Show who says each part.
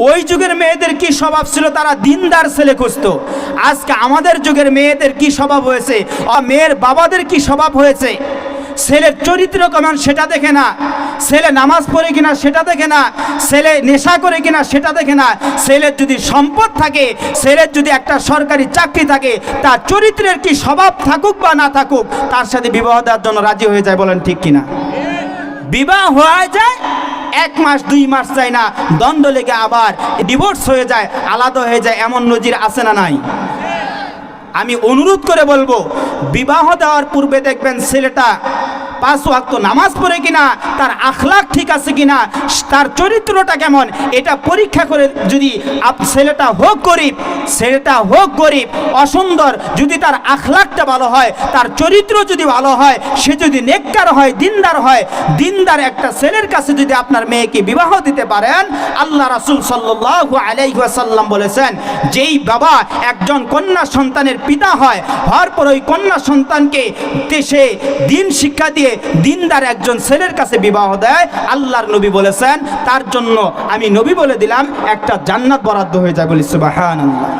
Speaker 1: ওই যুগের মেয়েদের কি স্বভাব ছিল, তারা দিনদার ছেলে খুঁজতো। আজকে আমাদের যুগের মেয়েদের কি স্বভাব হয়েছে, মেয়ের বাবাদের কি স্বভাব হয়েছে, ছেলের চরিত্র কেমন সেটা দেখে না, ছেলে নামাজ পড়ে কিনা সেটা দেখে না, ছেলে নেশা করে কিনা সেটা দেখে না, ছেলের যদি সম্পদ থাকে, ছেলের যদি একটা সরকারি চাকরি থাকে, তার চরিত্রের কি স্বভাব থাকুক বা না থাকুক, তার সাথে বিবাহ দেওয়ার জন্য রাজি হয়ে যায়। বলেন ঠিক কিনা? বিবাহ হয়ে যায়, 1 মাস 2 মাস যায় না, দণ্ড লেগে আবার ডিভোর্স হয়ে যায়, আলাদা হয়ে যায়। এমন নজির আছে না নাই? আমি অনুরোধ করে বলবো, বিবাহ দেওয়ার পূর্বে দেখবেন ছেলেটা 5 ওয়াক্ত নামাজ পড়ে কিনা, তার আখলাক ঠিক আছে কিনা, তার চরিত্রটা কেমন, এটা পরীক্ষা করে। যদি ছেলেটা হোক গরিব অসুন্দর, যদি তার আখলাকটা ভালো হয়, তার চরিত্র যদি ভালো হয়, সে যদি নেককার হয়, দিনদার একটা ছেলের কাছে যদি আপনার মেয়েকে বিবাহ দিতে পারেন, আল্লাহ রাসূল সাল্লাল্লাহু আলাইহি ওয়াসাল্লাম বলেছেন, যেই বাবা একজন কন্যা সন্তানের পিতা হওয়ার পর ওই কন্যা সন্তানকে সে দিন শিক্ষা দিয়ে দিনদার একজন ছেলের কাছে বিবাহ দেয়, আল্লাহর নবী বলেছেন তার জন্য, আমি নবী বলে দিলাম, একটা জান্নাত বরাদ্দ হয়ে যায়। বলি সুবহানাল্লাহ।